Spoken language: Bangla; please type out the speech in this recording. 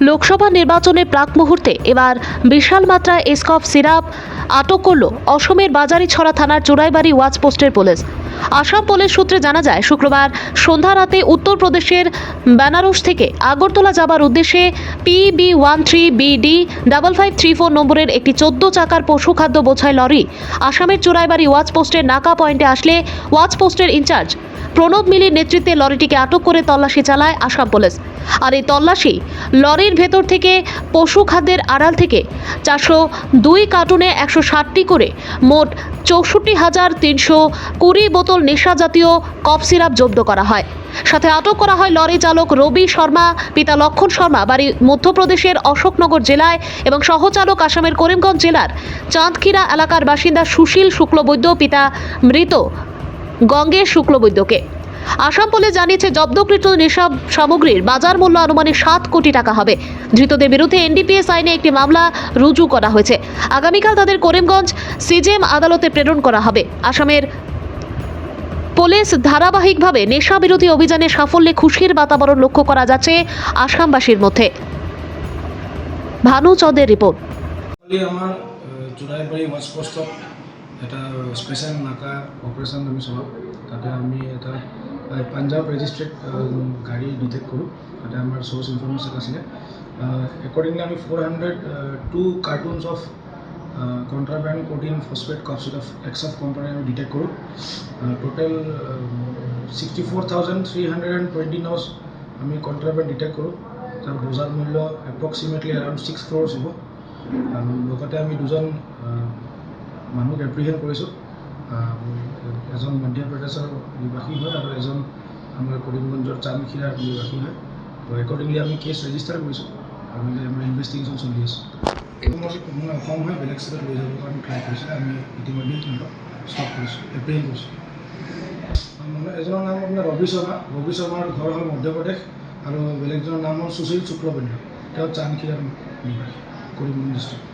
লোকসভা নির্বাচনের প্রাক মুহূর্তে এবার বিশাল মাত্রায় এসকফ সিরাপ আটক করল অসমের বাজারিছড়া থানার চোরাইবাড়ি ওয়াচ পোস্টের পুলিশ। আসাম পুলিশ সূত্রে জানা যায়, শুক্রবার সন্ধ্যা রাতে উত্তরপ্রদেশের বেনারস থেকে আগরতলা যাবার উদ্দেশ্যে PB13BD 5534 নম্বরের একটি 14 চাকার পশু খাদ্য বোঝাই লরি আসামের চোরাইবাড়ি ওয়াচ পোস্টের নাকা পয়েন্টে আসলে ওয়াচ পোস্টের ইনচার্জ প্রণব মিলির নেতৃত্বে লরিটিকে আটক করে তল্লাশি চালায় আসাম পুলিশ। আর এই তল্লাশি লরির ভেতর থেকে পশু খাদ্যের আড়াল থেকে 402 কার্টুনে 160টি করে মোট 64,320 বোতল নেশা জাতীয় কফ সিরাপ জব্দ করা হয়। সাথে আটক করা হয় লরি চালক রবি শর্মা, পিতা লক্ষণ শর্মা, বাড়ি মধ্যপ্রদেশের অশোকনগর জেলায়, এবং সহচালক আসামের করিমগঞ্জ জেলার চাঁদখিরা এলাকার বাসিন্দা সুশীল শুক্লবৈদ্য, পিতা মৃত গঙ্গেশ শুক্লবৈদ্যকে। আসাম পুলিশ জানিয়েছে, জব্দকৃত নেশা সামগ্রীর বাজার মূল্য আনুমানিক 7 কোটি টাকা হবে। ধৃতদের বিরুদ্ধে NDPS আইনে একটি মামলা রুজু করা হয়েছে। আগামীকাল তাদের করিমগঞ্জ সিজেএম আদালতে প্রেরণ করা হবে। আসামের পুলিশ ধারাবাহিকভাবে নেশা বিরোধী অভিযানে সাফল্যে খুশির বাতাবরণ লক্ষ্য করা যাচ্ছে আসামবাসীর মধ্যে। ভানু চন্দের রিপোর্ট। আমার চোরাইবাড়ি ওয়াচ পোস্টত এটা স্পেশাল নাকা অপারেশন আমি চলাওঁ। তাতে আমি এটা পাঞ্জাব ৰেজিষ্ট্ৰেড গাড়ী ডিটেক্ট কৰোঁ। তাতে আমাৰ সোর্স ইনফরমেশন আছিলে। একর্ডিংলি আমি 402 cartoons of contraband codeine phosphate cough syrup XF company আমি ডিটেক্ট কৰোঁ। টোটাল 64,320 নজ আমি কন্ট্রাব্যান্ড ডিটেক্ট কৰোঁ। তাৰ বজাৰ মূল্য এপ্ৰক্সিমেটলি এৰাউণ্ড 6 crores হ'ব। আৰু লগতে আমি দুজন মানুহক এপ্ৰিহেণ্ড কৰিছোঁ। এজন মধ্যপ্ৰদেশৰ নিবাসী হয় আৰু এজন আমাৰ কৰিমগঞ্জৰ চান্দখিৰাৰ নিবাসী হয়। তো একৰ্ডিংলি আমি কেছ ৰেজিষ্টাৰ কৰিছোঁ আৰু আমাৰ ইনভেষ্টিগেশ্যন চলি আছে। মই অসম হৈ বেলেগ ষ্টেটত লৈ যাবৰ কাৰণে ট্ৰাই কৰিছিলোঁ। আমি ইতিমধ্যে সিহঁতক ষ্টপ কৰিছোঁ, এপ্ৰিহেণ্ড কৰিছোঁ। এজনৰ নাম আপোনাৰ ৰবি শৰ্মা। ৰবি শৰ্মাৰ ঘৰ হ'ল মধ্যপ্ৰদেশ আৰু বেলেগজনৰ নাম হ'ল সুশীল শুক্লবৈদ্য। তেওঁ চান্দখিৰাৰ নিবাসী, কৰিমগঞ্জ ডিষ্ট্ৰিক্ট।